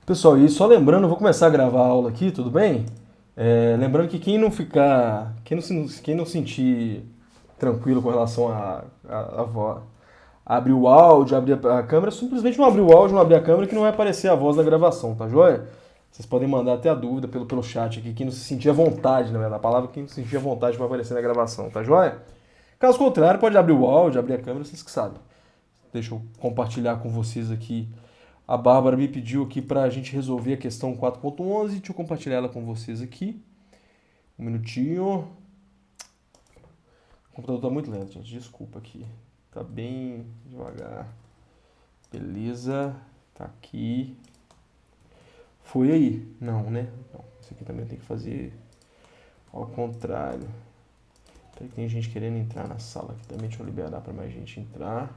Pessoal, e só lembrando, eu vou começar a gravar a aula aqui, tudo bem? Lembrando que quem não sentir tranquilo com relação a abrir o áudio, abrir a câmera, simplesmente não abrir o áudio, não abrir a câmera que não vai aparecer a voz da gravação, tá joia? Vocês podem mandar até a dúvida pelo chat aqui, quem não se sentir à vontade, na verdade, a palavra quem não se sentir à vontade vai aparecer na gravação, tá joia? Caso contrário, pode abrir o áudio, abrir a câmera, vocês que sabem. Deixa eu compartilhar com vocês aqui. A Bárbara me pediu aqui para a gente resolver a questão 4.11. Deixa eu compartilhar ela com vocês aqui. Um minutinho. O computador está muito lento, gente. Desculpa aqui. Tá bem devagar. Beleza. Tá aqui. Foi aí? Não, né? Não. Isso aqui também tem que fazer ao contrário. Tem gente querendo entrar na sala aqui também. Deixa eu liberar para mais gente entrar.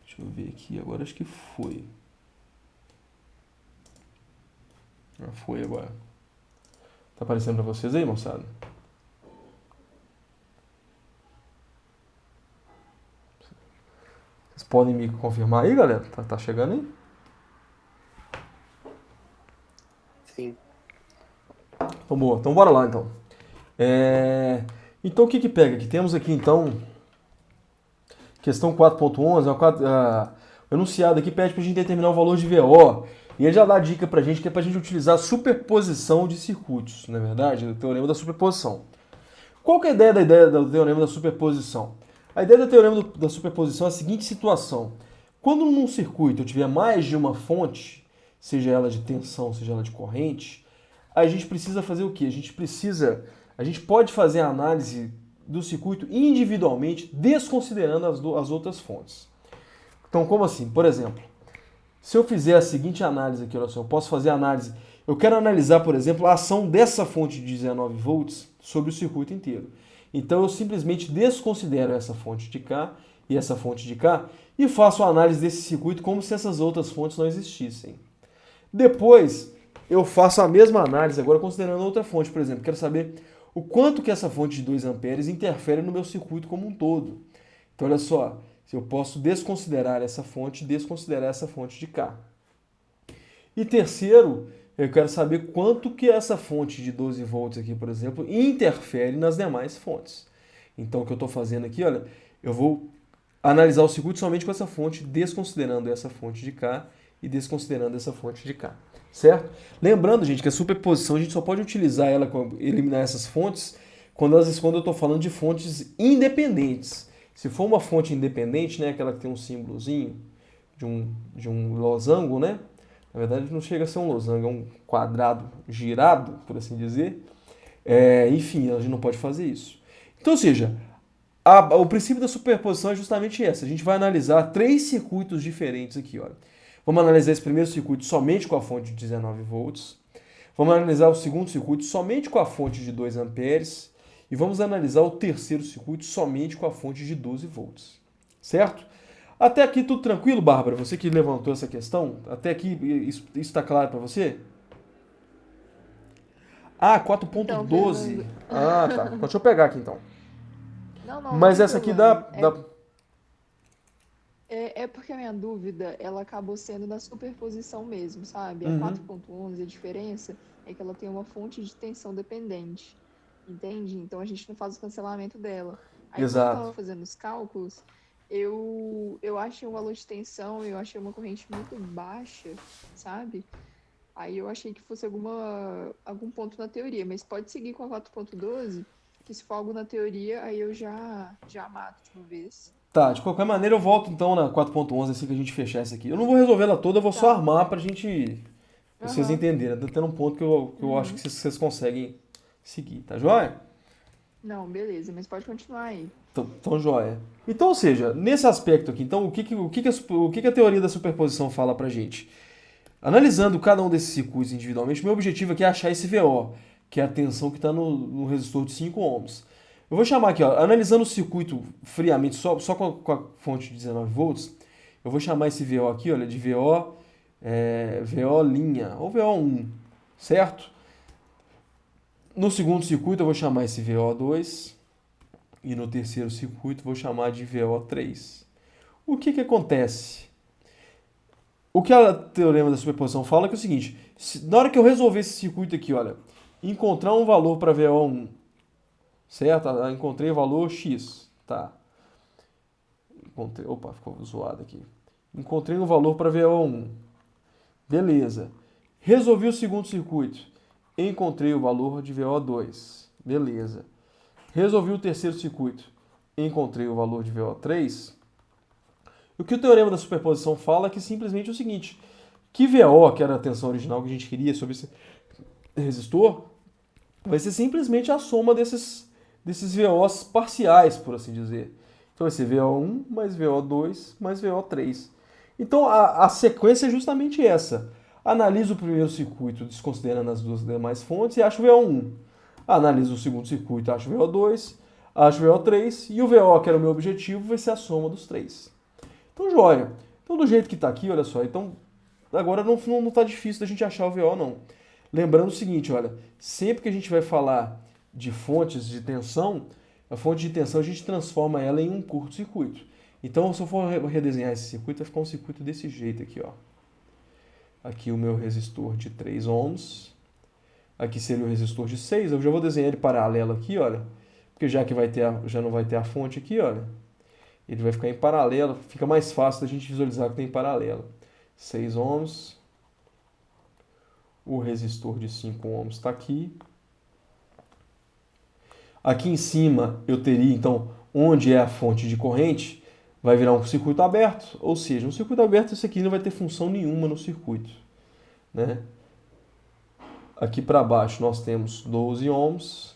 Deixa eu ver aqui, agora acho que foi. Foi agora. Tá aparecendo pra vocês aí, moçada? Vocês podem me confirmar aí, galera? Tá chegando aí? Sim. Então, boa. Então, bora lá, então. Então, o que que pega aqui? Temos aqui, então, questão 4.11. O enunciado aqui pede pra gente determinar o valor de VO. E ele já dá a dica pra gente que é pra gente utilizar a superposição de circuitos, na verdade, o teorema da superposição. Qual que é a ideia do teorema da superposição? A ideia do teorema da superposição é a seguinte situação. Quando num circuito eu tiver mais de uma fonte, seja ela de tensão, seja ela de corrente, a gente precisa fazer o quê? A gente pode fazer a análise do circuito individualmente, desconsiderando as outras fontes. Então, como assim? Por exemplo, se eu fizer a seguinte análise aqui, olha só, eu posso fazer a análise. Eu quero analisar, por exemplo, a ação dessa fonte de 19 volts sobre o circuito inteiro. Então eu simplesmente desconsidero essa fonte de cá e essa fonte de cá e faço a análise desse circuito como se essas outras fontes não existissem. Depois eu faço a mesma análise agora considerando outra fonte, por exemplo, quero saber o quanto que essa fonte de 2 amperes interfere no meu circuito como um todo. Então olha só, eu posso desconsiderar essa fonte e desconsiderar essa fonte de cá. E terceiro, eu quero saber quanto que essa fonte de 12 volts aqui, por exemplo, interfere nas demais fontes. Então o que eu estou fazendo aqui, olha, eu vou analisar o circuito somente com essa fonte, desconsiderando essa fonte de cá e desconsiderando essa fonte de cá. Certo? Lembrando, gente, que a superposição a gente só pode utilizar ela, eliminar essas fontes, quando eu estou falando de fontes independentes. Se for uma fonte independente, né, aquela que tem um símbolozinho de um losango, né? Na verdade não chega a ser um losango, é um quadrado girado, por assim dizer. Enfim, a gente não pode fazer isso. Então, ou seja, o princípio da superposição é justamente essa. A gente vai analisar 3 circuitos diferentes aqui. Olha. Vamos analisar esse primeiro circuito somente com a fonte de 19 volts. Vamos analisar o segundo circuito somente com a fonte de 2 amperes. E vamos analisar o terceiro circuito somente com a fonte de 12 volts. Certo? Até aqui tudo tranquilo, Bárbara? Você que levantou essa questão? Até aqui isso está claro para você? Ah, Então, 4.12. Fernando. Ah, tá. Então, deixa eu pegar aqui então. Não Mas tem essa aqui dá, problema. dá... É porque a minha dúvida, ela acabou sendo na superposição mesmo, sabe? A Uhum. 4.11, a diferença é que ela tem uma fonte de tensão dependente, entende? Então a gente não faz o cancelamento dela. Aí quando eu Exato. tava fazendo os cálculos, eu achei um valor de tensão, eu achei uma corrente muito baixa, sabe? Aí eu achei que fosse algum ponto na teoria, mas pode seguir com a 4.12, que se for algo na teoria, aí eu já mato de uma vez. Tá, de qualquer maneira eu volto então na 4.11 assim que a gente fechar essa aqui. Eu não vou resolver ela toda, eu vou só Tá. armar pra gente, pra vocês Aham. entenderem. Tá tendo um ponto que eu acho que Uhum. vocês conseguem seguir, tá joia? Não, beleza, mas pode continuar aí. Então joia. Então, ou seja, nesse aspecto aqui, então o que que a teoria da superposição fala pra gente? Analisando cada um desses circuitos individualmente, meu objetivo aqui é achar esse VO, que é a tensão que está no resistor de 5 ohms. Eu vou chamar aqui, ó, analisando o circuito friamente, só com a fonte de 19 volts, eu vou chamar esse VO aqui, olha, de VO VO' ou VO1, certo? No segundo circuito eu vou chamar esse VO2 e no terceiro circuito vou chamar de VO3. O que acontece? O que a teorema da superposição fala é que é o seguinte, na hora que eu resolver esse circuito aqui, olha, encontrar um valor para VO1, certo? Encontrei o valor X, tá. Opa, ficou zoado aqui. Encontrei um valor para VO1, beleza. Resolvi o segundo circuito, encontrei o valor de VO2, beleza. Resolvi o terceiro circuito, encontrei o valor de VO3. O que o teorema da superposição fala é que simplesmente é o seguinte, que VO, que era a tensão original que a gente queria sobre esse resistor, vai ser simplesmente a soma desses VOs parciais, por assim dizer. Então vai ser VO1 mais VO2 mais VO3. Então a sequência é justamente essa. Analiso o primeiro circuito desconsiderando as duas demais fontes e acho o VO1. Analiso o segundo circuito e acho o VO2, acho o VO3 e o VO, que era o meu objetivo, vai ser a soma dos três. Então, joia. Então, do jeito que está aqui, olha só, então agora não está difícil da gente achar o VO, não. Lembrando o seguinte, olha, sempre que a gente vai falar de fontes de tensão, a fonte de tensão a gente transforma ela em um curto-circuito. Então, se eu for redesenhar esse circuito, vai ficar um circuito desse jeito aqui, ó. Aqui o meu resistor de 3 ohms. Aqui seria o resistor de 6. Eu já vou desenhar ele paralelo aqui, olha. Porque já que já não vai ter a fonte aqui, olha. Ele vai ficar em paralelo. Fica mais fácil da gente visualizar que tem em paralelo. 6 ohms. O resistor de 5 ohms está aqui. Aqui em cima eu teria, então, onde é a fonte de corrente, vai virar um circuito aberto. Ou seja, um circuito aberto, esse aqui não vai ter função nenhuma no circuito, né? Aqui para baixo nós temos 12 ohms.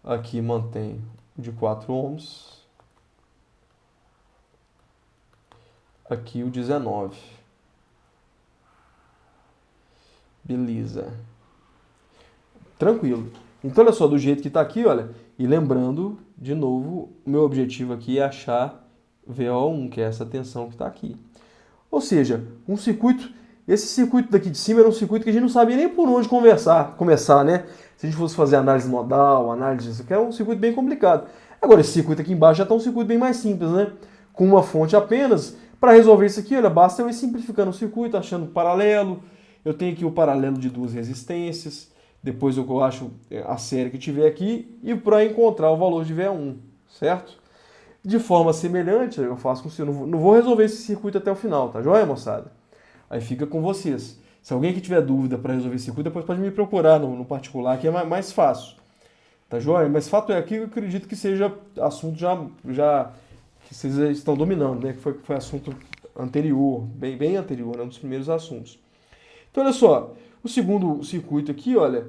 Aqui mantém de 4 ohms. Aqui o 19. Beleza. Tranquilo. Então, olha só, do jeito que está aqui, olha. E lembrando, de novo, o meu objetivo aqui é achar VO1, que é essa tensão que está aqui. Ou seja, um circuito. Esse circuito daqui de cima era um circuito que a gente não sabia nem por onde começar, né? Se a gente fosse fazer análise nodal, análise disso aqui, é um circuito bem complicado. Agora, esse circuito aqui embaixo já está um circuito bem mais simples, né? Com uma fonte apenas. Para resolver isso aqui, olha, basta eu ir simplificando o circuito, achando paralelo. Eu tenho aqui o paralelo de duas resistências. Depois eu acho a série que tiver aqui e para encontrar o valor de VA1, certo? De forma semelhante, eu faço com o senhor. Não vou resolver esse circuito até o final, tá joia, moçada? Aí fica com vocês. Se alguém que tiver dúvida para resolver esse circuito, depois pode me procurar no particular, que é mais fácil. Tá joia? Mas fato é que eu acredito que seja assunto já que vocês estão dominando, né? Que foi assunto anterior, bem anterior, né? Um dos primeiros assuntos. Então, olha só. O segundo circuito aqui, olha,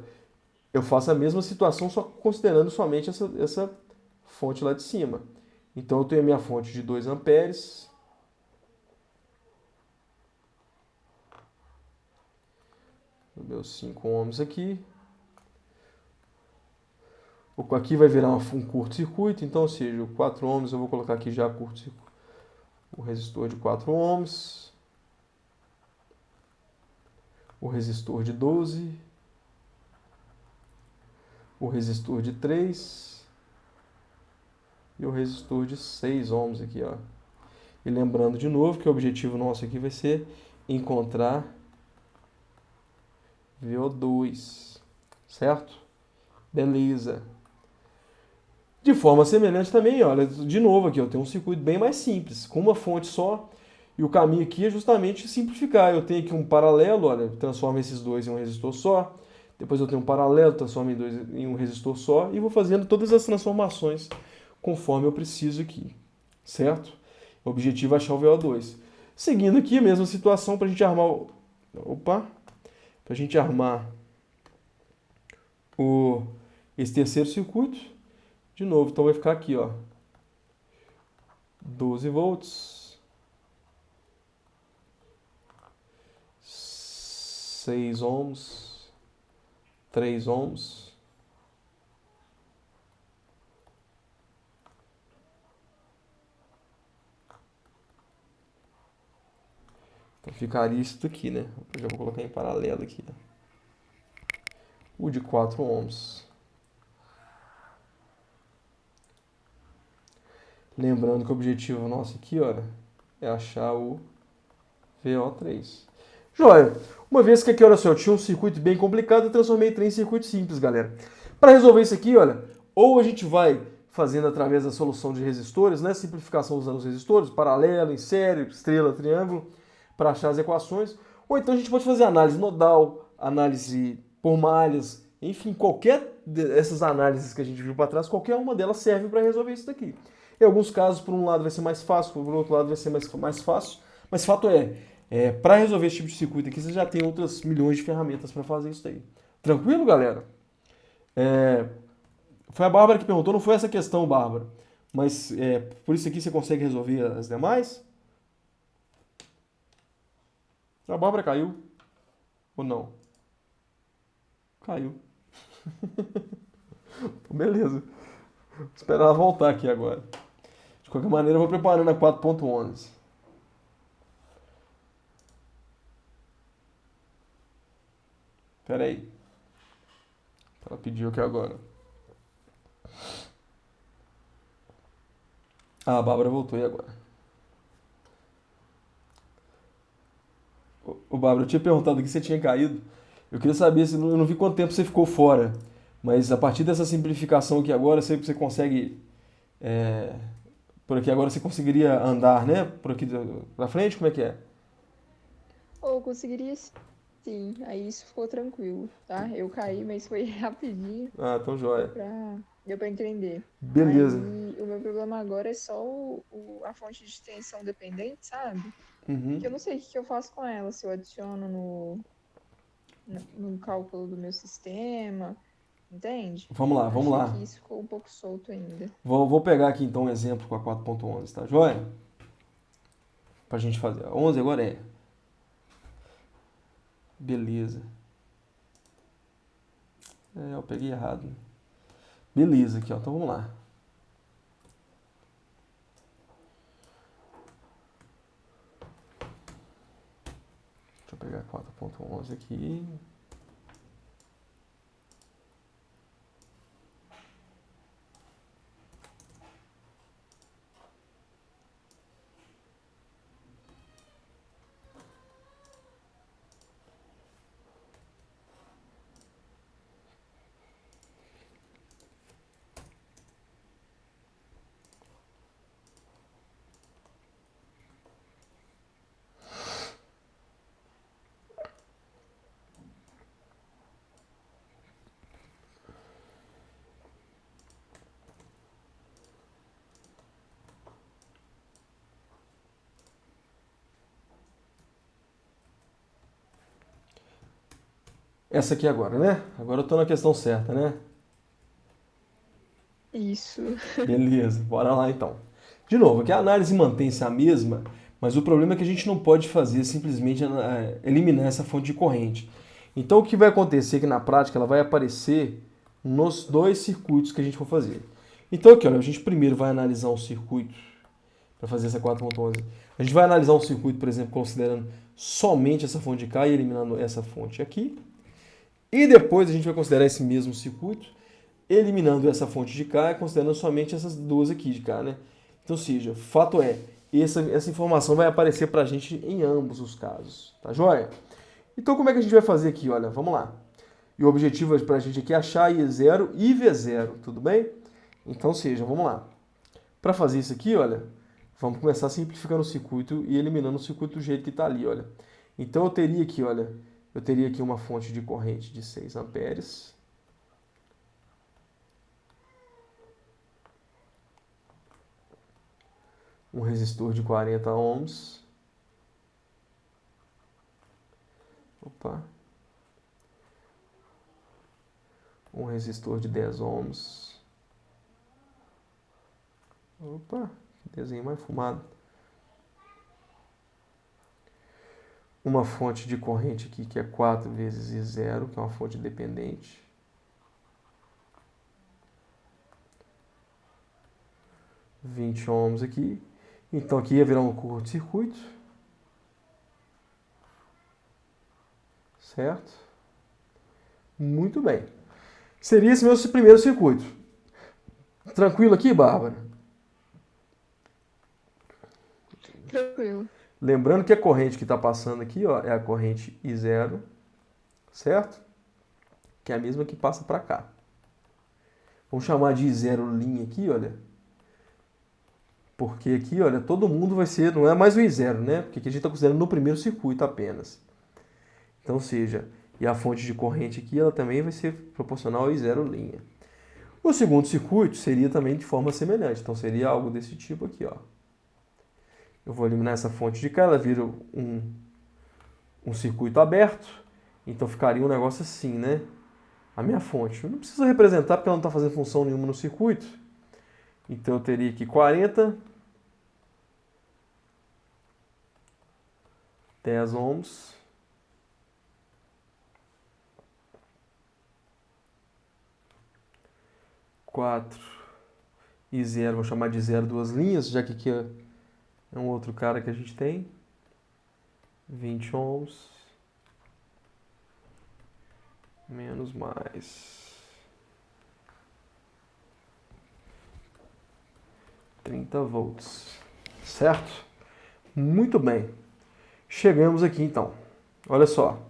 eu faço a mesma situação, só considerando somente essa fonte lá de cima. Então, eu tenho a minha fonte de 2 amperes. Meus 5 ohms aqui. Aqui vai virar um curto-circuito, então, ou seja, 4 ohms eu vou colocar aqui já curto-circuito. O resistor de 4 ohms. O resistor de 12. O resistor de 3 e o resistor de 6 ohms aqui, ó. E lembrando de novo que o objetivo nosso aqui vai ser encontrar VO2, certo? Beleza. De forma semelhante também, olha, de novo aqui, eu tenho um circuito bem mais simples, com uma fonte só, e o caminho aqui é justamente simplificar. Eu tenho aqui um paralelo, olha, transformo esses dois em um resistor só. Depois eu tenho um paralelo, transformo em um resistor só e vou fazendo todas as transformações conforme eu preciso aqui, certo? O objetivo é achar o VO2. Seguindo aqui a mesma situação para a gente armar esse terceiro circuito. De novo, então vai ficar aqui, ó, 12 volts, 6 ohms, 3 ohms, então ficaria isso daqui, né? Eu já vou colocar em paralelo aqui, ó. O de 4 ohms. Lembrando que o objetivo nosso aqui, olha, é achar o VO3. Joia! Uma vez que aqui, olha só, eu tinha um circuito bem complicado, eu transformei ele em circuito simples, galera. Para resolver isso aqui, olha, ou a gente vai fazendo através da solução de resistores, né? Simplificação usando os resistores, paralelo, em série, estrela, triângulo, para achar as equações. Ou então a gente pode fazer análise nodal, análise por malhas, enfim, qualquer dessas análises que a gente viu para trás, qualquer uma delas serve para resolver isso daqui. Em alguns casos, por um lado vai ser mais fácil, por outro lado vai ser mais fácil, mas fato para resolver esse tipo de circuito aqui, você já tem outras milhões de ferramentas para fazer isso daí. Tranquilo, galera? É, foi a Bárbara que perguntou, não foi essa questão, Bárbara. Mas por isso aqui você consegue resolver as demais? A Bárbara caiu? Ou não? Caiu. Beleza. Vou esperar ela voltar aqui agora. De qualquer maneira, eu vou preparando a 4.11. Espera aí. Ela pediu aqui agora. Ah, a Bárbara voltou e agora? Ô, Bárbara, eu tinha perguntado aqui se você tinha caído. Eu queria saber, se eu não vi quanto tempo você ficou fora. Mas a partir dessa simplificação aqui agora, você consegue. é, por aqui agora você conseguiria andar, né? Por aqui pra frente, como é que é? Ou conseguiria sim, aí isso ficou tranquilo, tá? Eu caí, mas foi rapidinho, Ah, então deu joia. pra, deu pra entender. Beleza. Aí o meu problema agora é só a fonte de tensão dependente, sabe? Uhum. Que eu não sei o que que eu faço com ela, se eu adiciono no cálculo do meu sistema, entende? Vamos lá, vamos Achei lá. que isso ficou um pouco solto ainda. Vou pegar aqui então um exemplo com a 4.11, tá joia? Pra gente fazer. A 11 agora é. Beleza. Eu peguei errado. Beleza aqui, ó. Então vamos lá. Deixa eu pegar a 4.11 aqui. Essa aqui agora, né? Agora eu tô na questão certa, né? Isso. Beleza, bora lá então. De novo, aqui a análise mantém-se a mesma, mas o problema é que a gente não pode fazer simplesmente eliminar essa fonte de corrente. Então o que vai acontecer é que na prática ela vai aparecer nos dois circuitos que a gente for fazer. Então aqui, olha, a gente primeiro vai analisar um circuito para fazer essa 4.11. A gente vai analisar um circuito, por exemplo, considerando somente essa fonte de cá e eliminando essa fonte aqui. E depois a gente vai considerar esse mesmo circuito, eliminando essa fonte de cá e considerando somente essas duas aqui de cá, né? Então, seja, fato é, essa informação vai aparecer para a gente em ambos os casos, tá joia? Então, como é que a gente vai fazer aqui? Olha, vamos lá. E o objetivo para a gente aqui é achar I0 e V0, tudo bem? Então, seja, vamos lá. Para fazer isso aqui, olha, vamos começar simplificando o circuito e eliminando o circuito do jeito que está ali, olha. Então, eu teria aqui, olha, eu teria aqui uma fonte de corrente de 6 amperes. Um resistor de 40 ohms. Opa. Um resistor de 10 ohms. Opa, que desenho mais fumado. Uma fonte de corrente aqui que é 4 vezes I0, que é uma fonte dependente. 20 ohms aqui. Então aqui ia virar um curto-circuito. certo? Muito bem. Seria esse meu primeiro circuito. Tranquilo aqui, Bárbara? Tranquilo. Lembrando que a corrente que está passando aqui, ó, é a corrente I0, certo? Que é a mesma que passa para cá. Vamos chamar de I0 linha aqui, olha. Porque aqui, olha, todo mundo vai ser, não é mais o I0, né? Porque aqui a gente está considerando no primeiro circuito apenas. Então, seja, e a fonte de corrente aqui, ela também vai ser proporcional ao I0 linha. O segundo circuito seria também de forma semelhante. Então, seria algo desse tipo aqui, ó. Eu vou eliminar essa fonte de cá, ela vira um circuito aberto. Então, ficaria um negócio assim, né? A minha fonte. Eu não preciso representar porque ela não está fazendo função nenhuma no circuito. Então, eu teria aqui 40, 10 ohms, 4 e 0, vou chamar de 0 duas linhas, já que aqui é um outro cara que a gente tem. 20 ohms, menos mais 30 volts, certo? Muito bem. Chegamos aqui então. Olha só.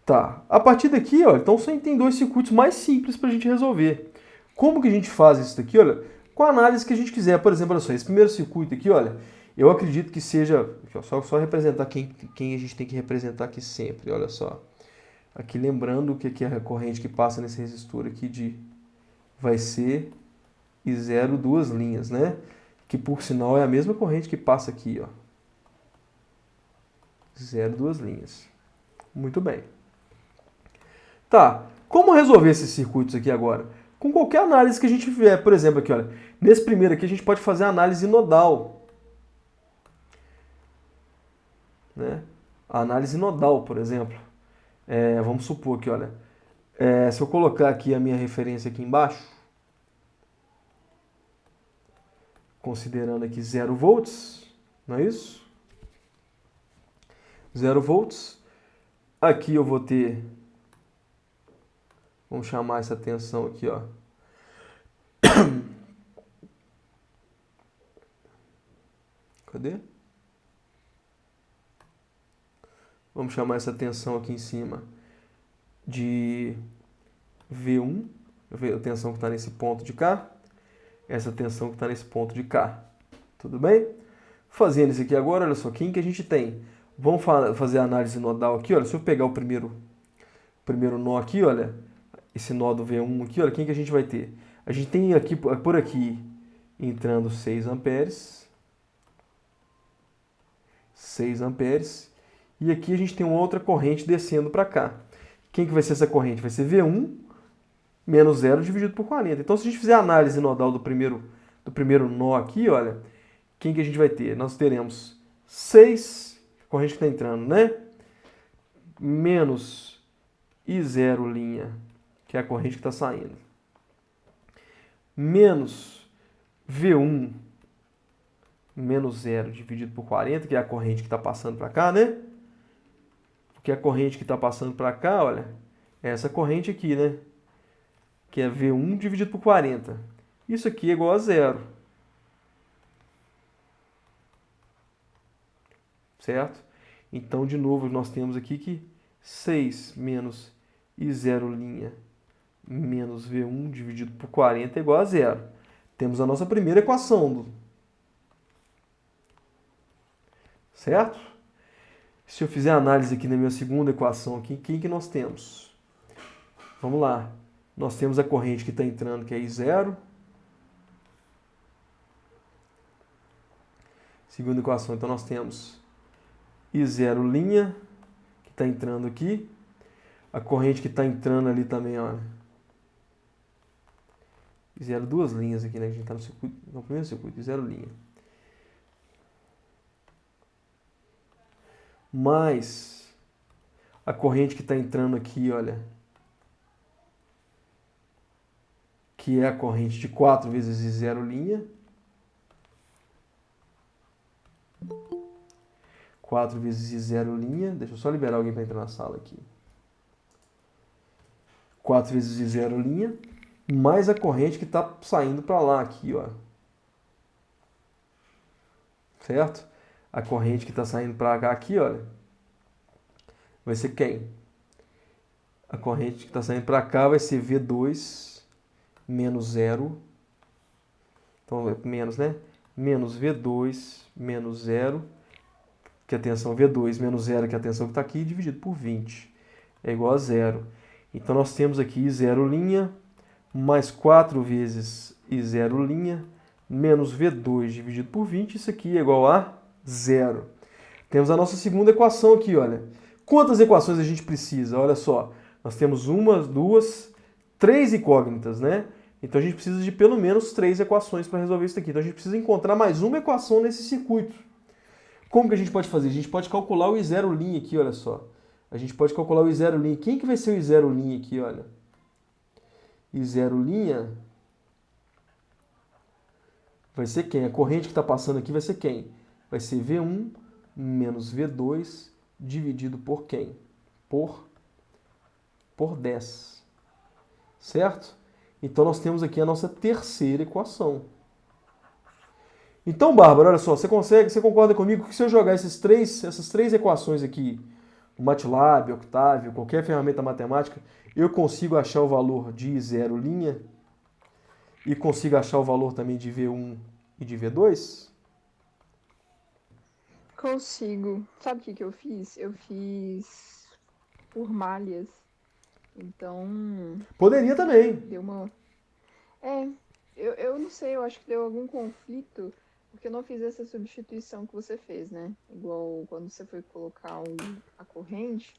Tá. A partir daqui, ó, então você tem dois circuitos mais simples para a gente resolver. Como que a gente faz isso daqui? Olha, com a análise que a gente quiser. Por exemplo, olha só, esse primeiro circuito aqui, olha, eu acredito que seja... Aqui, ó, só representar quem a gente tem que representar aqui sempre, olha só. Aqui lembrando que aqui é a corrente que passa nesse resistor aqui vai ser I0 duas linhas, né? Que por sinal é a mesma corrente que passa aqui, ó. 0 duas linhas. Muito bem. Tá, como resolver esses circuitos aqui agora? Com qualquer análise que a gente tiver. Por exemplo, aqui, olha, nesse primeiro aqui a gente pode fazer a análise nodal. Né? A análise nodal, por exemplo. Vamos supor que, olha, se eu colocar aqui a minha referência aqui embaixo, considerando aqui 0 volts, não é isso? 0 volts. Aqui eu vou ter, vamos chamar essa tensão aqui, ó. Cadê? Vamos chamar essa tensão aqui em cima de V1, a tensão que está nesse ponto de cá, essa tensão que está nesse ponto de cá. Tudo bem? Fazendo isso aqui agora, olha só, quem que a gente tem? Vamos fazer a análise nodal aqui, olha, se eu pegar o primeiro nó aqui, olha, esse nó do V1 aqui, olha, quem que a gente vai ter? A gente tem aqui, por aqui entrando 6 amperes, 6 amperes, e aqui a gente tem uma outra corrente descendo para cá. Quem que vai ser essa corrente? Vai ser V1 menos 0 dividido por 40. Então, se a gente fizer a análise nodal do primeiro nó aqui, olha, quem que a gente vai ter? Nós teremos 6, corrente que está entrando, né? Menos I0 linha, que é a corrente que está saindo. Menos V1 menos 0 dividido por 40, que é a corrente que está passando para cá, né? Porque a corrente que está passando para cá, olha, é essa corrente aqui, né? Que é V1 dividido por 40. Isso aqui é igual a 0. Certo? Então, de novo, nós temos aqui que 6 menos I0' menos V1 dividido por 40 é igual a 0. Temos a nossa primeira equação. Certo? Se eu fizer a análise aqui na minha segunda equação, aqui, quem que nós temos? Vamos lá. Nós temos a corrente que está entrando, que é I0. Segunda equação, então nós temos I0', que está entrando aqui. A corrente que está entrando ali também, olha. I0 duas linhas aqui, né? A gente está no circuito, no primeiro circuito, I0'. Mais a corrente que está entrando aqui, olha, que é a corrente de 4 vezes I0'. 4 vezes I0', deixa eu só liberar alguém para entrar na sala aqui. 4 vezes I0', mais a corrente que está saindo para lá aqui, ó. Certo? A corrente que está saindo para cá aqui, olha, vai ser quem? A corrente que está saindo para cá vai ser V2 menos 0. Então, é menos, né? Menos V2 menos 0, que é a tensão V2 menos 0, que é a tensão que está aqui, dividido por 20. É igual a 0. Então, nós temos aqui I0' mais 4 vezes I0' menos V2 dividido por 20. Isso aqui é igual a 0. Temos a nossa segunda equação aqui, olha. Quantas equações a gente precisa? Olha só. Nós temos 1, 2, 3 incógnitas, né? Então a gente precisa de pelo menos 3 equações para resolver isso aqui. Então a gente precisa encontrar mais uma equação nesse circuito. Como que a gente pode fazer? A gente pode calcular o I0' aqui, olha só. A gente pode calcular o I0'. Quem que vai ser o I0' aqui, olha? I0' vai ser quem? A corrente que está passando aqui vai ser quem? Vai ser V1 menos V2 dividido por quem? Por 10. Certo? Então nós temos aqui a nossa terceira equação. Então, Bárbara, olha só, você concorda comigo que se eu jogar essas três equações aqui, no MATLAB, Octavio, qualquer ferramenta matemática, eu consigo achar o valor de I0' e consigo achar o valor também de V1 e de V2? Consigo. Sabe o que eu fiz? Eu fiz por malhas. Então, Poderia também. deu uma... eu não sei, eu acho que deu algum conflito, porque eu não fiz essa substituição que você fez, né? Igual quando você foi colocar a corrente,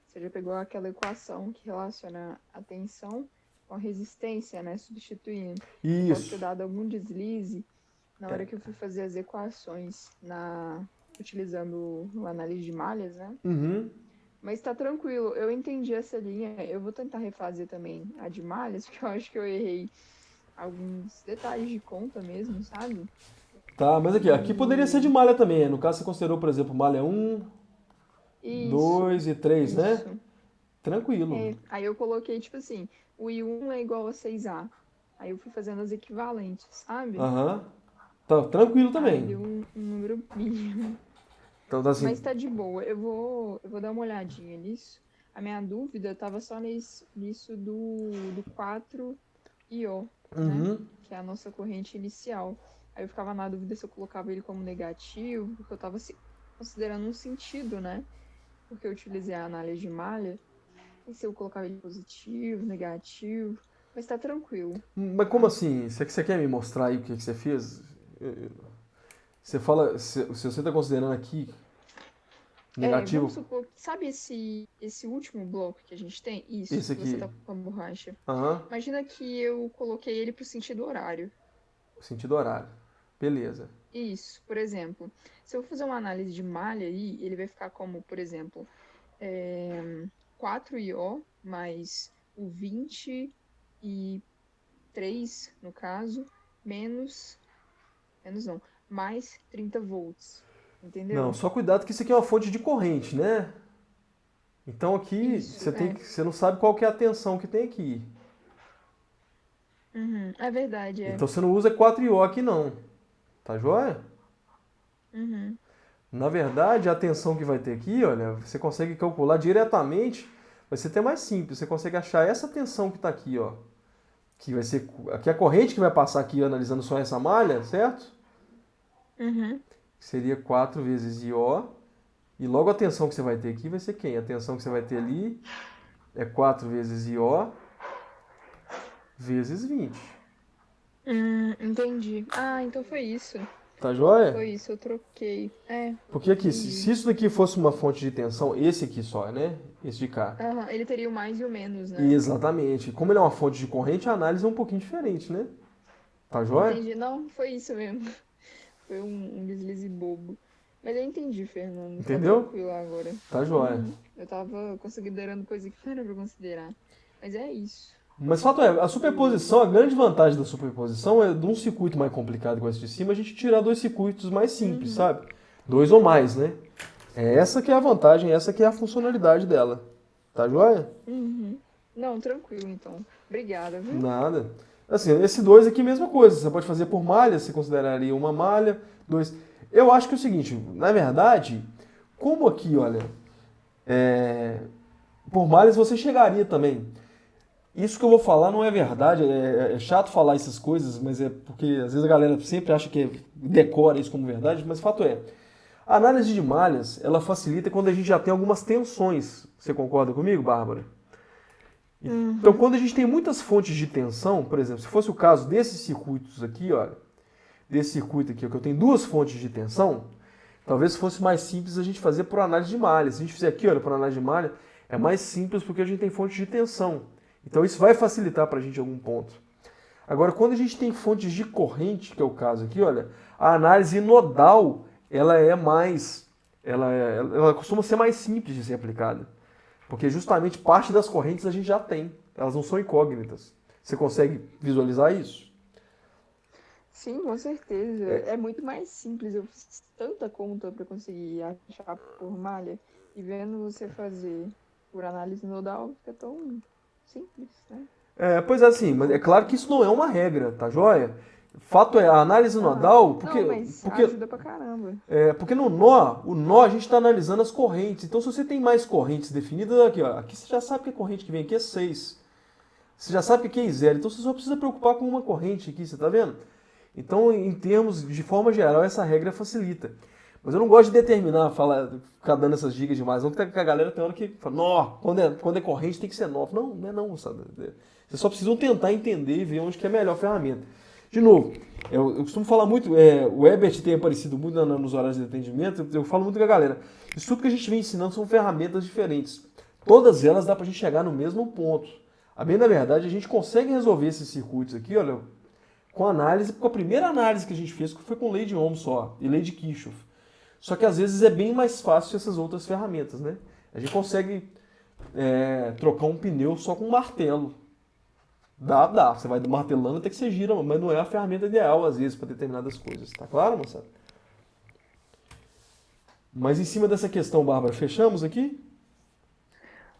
você já pegou aquela equação que relaciona a tensão com a resistência, né? Substituindo. Pode ter Isso. dado algum deslize na hora que eu fui fazer as equações utilizando a análise de malhas, né? Uhum. Mas tá tranquilo, eu entendi essa linha. Eu vou tentar refazer também a de malhas, porque eu acho que eu errei alguns detalhes de conta mesmo, sabe? Tá, mas aqui poderia ser de malha também. No caso, você considerou, por exemplo, malha 1, Isso, 2 e 3, né? isso. Tranquilo. Aí eu coloquei, tipo assim, o I1 é igual a 6A. Aí eu fui fazendo as equivalentes, sabe? Aham. Tá tranquilo Aí também. deu um número mínimo. Então tá assim. Mas tá de boa. Eu vou dar uma olhadinha nisso. A minha dúvida tava só nisso do 4IO, né? Uhum. Que é a nossa corrente inicial. Aí eu ficava na dúvida se eu colocava ele como negativo, porque eu tava considerando um sentido, né? Porque eu utilizei a análise de malha. E se eu colocava ele positivo, negativo. Mas tá tranquilo. Mas como assim? Você quer me mostrar aí o que você fez? Você fala, se você está considerando aqui negativo, Vamos supor, sabe esse último bloco que a gente tem? Isso, esse que você aqui. tá com a borracha. Aham. Imagina que eu coloquei ele pro sentido horário. Sentido horário. Beleza. Isso, por exemplo, se eu fazer uma análise de malha aí, ele vai ficar como, por exemplo, 4IO mais o 23, no caso, menos não, mais 30 volts, entendeu? Não, só cuidado que isso aqui é uma fonte de corrente, né? Então aqui Isso, você não sabe qual que é a tensão que tem aqui. Uhum, é verdade, Então você não usa 4IO aqui não. Tá joia? Uhum. Na verdade, a tensão que vai ter aqui, olha, você consegue calcular diretamente, vai ser até mais simples. Você consegue achar essa tensão que está aqui, ó. Que vai ser aqui a corrente que vai passar aqui analisando só essa malha, certo? Uhum. Seria 4 vezes IO. E logo a tensão que você vai ter aqui vai ser quem? A tensão que você vai ter ali é 4 vezes IO vezes 20. Entendi. Ah, então foi isso. Tá joia? Foi isso, eu troquei. Porque aqui, Entendi. se isso daqui fosse uma fonte de tensão, esse aqui só, né? Esse de cá. Aham, ele teria o mais e o menos, né? Exatamente. Como ele é uma fonte de corrente, a análise é um pouquinho diferente, né? Tá joia? Entendi. Não, foi isso mesmo. Foi um deslize bobo. Mas eu entendi, Fernando. Entendeu? Tá tranquilo agora. Tá joia. Eu tava considerando coisa que não era pra considerar. Mas é isso. Mas fato é, a superposição, a grande vantagem da superposição é de um circuito mais complicado igual esse de cima, a gente tirar dois circuitos mais simples, sabe? 2 ou mais, né? É essa que é a vantagem, essa que é a funcionalidade dela. Tá joia? Uhum. Não, tranquilo, então. Obrigada, viu? Nada. Assim, esse dois aqui, mesma coisa. Você pode fazer por malha, você consideraria uma malha, dois. Eu acho que é o seguinte, na verdade, como aqui, olha, é, por malhas você chegaria também. Isso que eu vou falar não é verdade, é chato falar essas coisas, mas é porque às vezes a galera sempre acha que decora isso como verdade, mas o fato é, a análise de malhas, ela facilita quando a gente já tem algumas tensões. Você concorda comigo, Bárbara? Então, Uhum. quando a gente tem muitas fontes de tensão, por exemplo, se fosse o caso desses circuitos aqui, olha, desse circuito aqui, ó, que eu tenho duas fontes de tensão, talvez fosse mais simples a gente fazer por análise de malha. Se a gente fizer aqui, olha, por análise de malha, é mais simples porque a gente tem fonte de tensão. Então, isso vai facilitar para a gente em algum ponto. Agora, quando a gente tem fontes de corrente, que é o caso aqui, olha, a análise nodal, ela é mais, ela costuma ser mais simples de ser aplicada. Porque justamente parte das correntes a gente já tem. Elas não são incógnitas. Você consegue visualizar isso? Sim, com certeza. É, É muito mais simples. Eu fiz tanta conta para conseguir achar por malha. E vendo você fazer por análise nodal, fica tão simples, né? pois é assim, mas é claro que isso não é uma regra, tá joia? Fato é, a análise Aham. nodal, Não, mas porque, ajuda pra caramba. porque no nó, o nó a gente está analisando as correntes. Então, se você tem mais correntes definidas, aqui, ó, aqui você já sabe que a corrente que vem aqui é 6. Você já sabe que aqui é zero. Então, você só precisa preocupar com uma corrente aqui, você está vendo? Então, em termos, de forma geral, essa regra facilita. Mas eu não gosto de determinar, falar, ficar dando essas dicas demais, não, que a galera tem hora que fala, nó, quando é corrente tem que ser nó. Não, não é não, sabe? Vocês só precisam tentar entender e ver onde que é a melhor ferramenta. De novo, eu costumo falar muito, o Ebert tem aparecido muito nos horários de atendimento, eu falo muito com a galera. Isso tudo que a gente vem ensinando são ferramentas diferentes. Todas elas dá pra gente chegar no mesmo ponto. A bem da verdade, a gente consegue resolver esses circuitos aqui, olha, com análise, com a primeira análise que a gente fez foi com lei de Ohm só, e lei de Kirchhoff. Só que às vezes é bem mais fácil essas outras ferramentas, né? A gente consegue trocar um pneu só com um martelo. Dá. Você vai martelando até que você gira, mas não é a ferramenta ideal, às vezes, para determinadas coisas. Tá claro, moçada? Mas em cima dessa questão, Bárbara, fechamos aqui?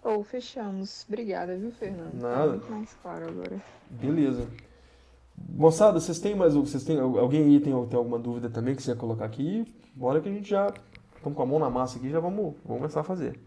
Ou fechamos. Obrigada, viu, Fernando? Tá Nada. muito mais claro agora. Beleza. Moçada, vocês têm mais. Vocês têm, alguém aí tem alguma dúvida também que você ia colocar aqui? Bora que a gente já. Estamos com a mão na massa aqui, já vamos começar a fazer.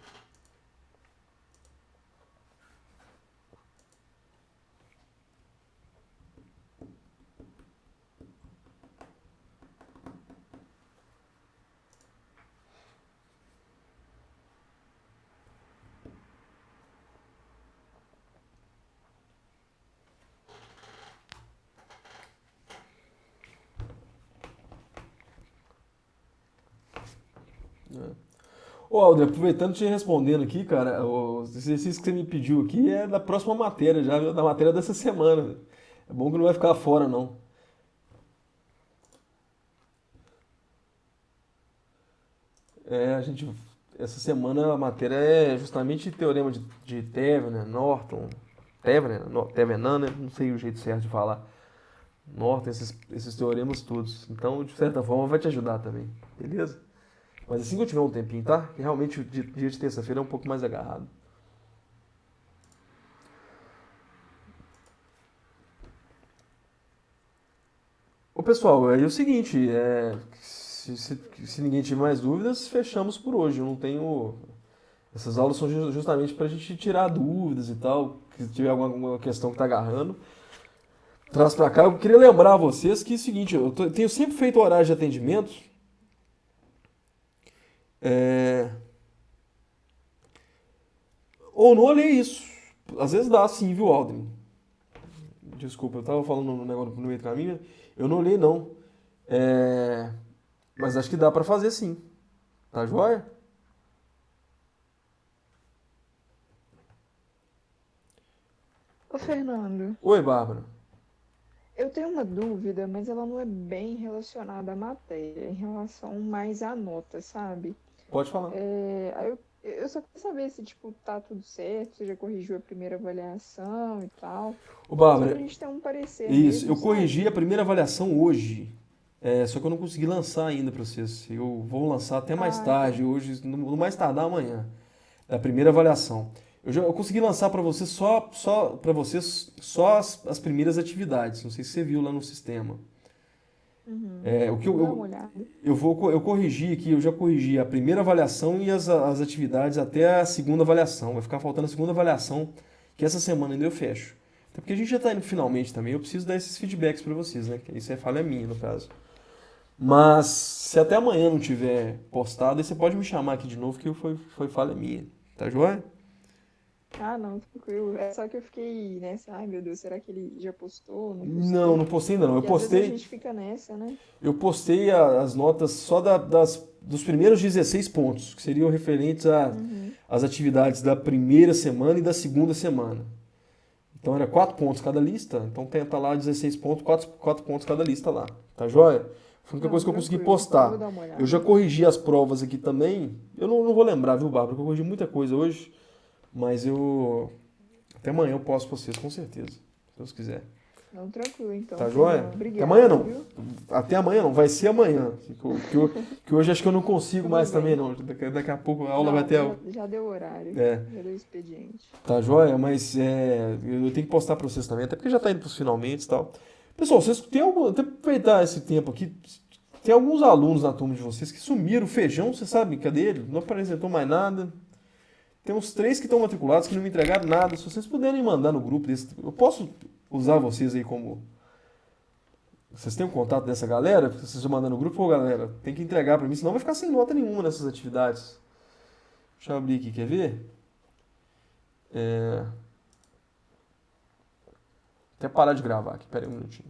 Ô, Alder, aproveitando te respondendo aqui, cara, o exercício que você me pediu aqui é da próxima matéria já, viu? Da matéria dessa semana. É bom que não vai ficar fora, não. A gente. Essa semana a matéria é justamente teorema de Thevenin, Norton. Thevenin, né? Não sei o jeito certo de falar. Norton, esses teoremas todos. Então, de certa forma, vai te ajudar também. Beleza? Mas assim que eu tiver um tempinho, tá? Que realmente o dia de terça-feira é um pouco mais agarrado. Ô pessoal, aí é o seguinte, se ninguém tiver mais dúvidas, fechamos por hoje. Eu não tenho. Essas aulas são justamente para a gente tirar dúvidas e tal. Se tiver alguma questão que tá agarrando, traz para cá. Eu queria lembrar a vocês que é o seguinte, tenho sempre feito horário de atendimento. é, ou não olhei isso. Às vezes dá sim, viu, Aldrin? Desculpa, eu tava falando no negócio no meio do caminho. Eu não olhei não. É, mas acho que dá para fazer sim. Tá joia? Ô, Fernando, Oi, Bárbara. eu tenho uma dúvida, mas ela não é bem relacionada à matéria, é em relação mais à nota, sabe? Pode falar. Aí eu só quero saber se, tipo, tá tudo certo, você já corrigiu a primeira avaliação e tal. Ô, Só pra Bárbara, gente ter um parecer isso. mesmo, Eu corrigi sabe? a primeira avaliação hoje. Só que eu não consegui lançar ainda para vocês. Eu vou lançar até mais Ah, tarde, tá. hoje, no mais tardar amanhã, da primeira avaliação. Eu consegui lançar para vocês só as primeiras atividades. Não sei se você viu lá no sistema. Uhum. É, o que Vou dar uma olhada. eu corrigi aqui, eu já corrigi a primeira avaliação e as atividades até a segunda avaliação. Vai ficar faltando a segunda avaliação, que essa semana ainda eu fecho. Até porque a gente já está indo finalmente também, eu preciso dar esses feedbacks para vocês, né? Que isso é falha minha, no caso. Mas se até amanhã não tiver postado, aí você pode me chamar aqui de novo, que foi falha minha. Tá joia? Ah, não, tranquilo. É só que eu fiquei nessa, ai meu Deus, será que ele já postou? Não Não, postou? não postei ainda não. E às vezes a gente fica nessa, né? Eu postei as notas só dos primeiros 16 pontos, que seriam referentes Uhum. às atividades da primeira semana e da segunda semana. Então era 4 pontos cada lista, então tá lá 16 pontos, quatro pontos cada lista lá. Tá joia? Foi a única Não, coisa que eu consegui tranquilo. Eu vou postar. dar uma Eu já olhada. corrigi as provas aqui também. Eu não vou lembrar, viu, Bárbara? Que eu corrigi muita coisa hoje, mas eu. Até amanhã eu posto pra vocês, com certeza. Se Deus quiser. Não, tranquilo, então, Tá joia? Fernando. Até amanhã Obrigado, não. viu? Até amanhã não, vai ser amanhã. Que hoje acho que eu não consigo Tudo mais também bem. não. Daqui a pouco a aula vai Não, ter. já deu o horário. É, Já deu o expediente. tá joia? Mas eu tenho que postar pra vocês também, até porque já tá indo pros finalmente e tal. Pessoal, vocês têm algum. Até aproveitar esse tempo aqui. Tem alguns alunos na turma de vocês que sumiram. O Feijão, você sabe, cadê ele? Não apresentou mais nada. Tem uns 3 que estão matriculados que não me entregaram nada. Se vocês puderem mandar no grupo desse. Eu posso usar vocês aí como. Vocês têm o contato dessa galera? Vocês estão mandando no grupo, ô galera, tem que entregar pra mim, senão vai ficar sem nota nenhuma nessas atividades. Deixa eu abrir aqui, quer ver? É... Até parar de gravar aqui, pera aí um minutinho.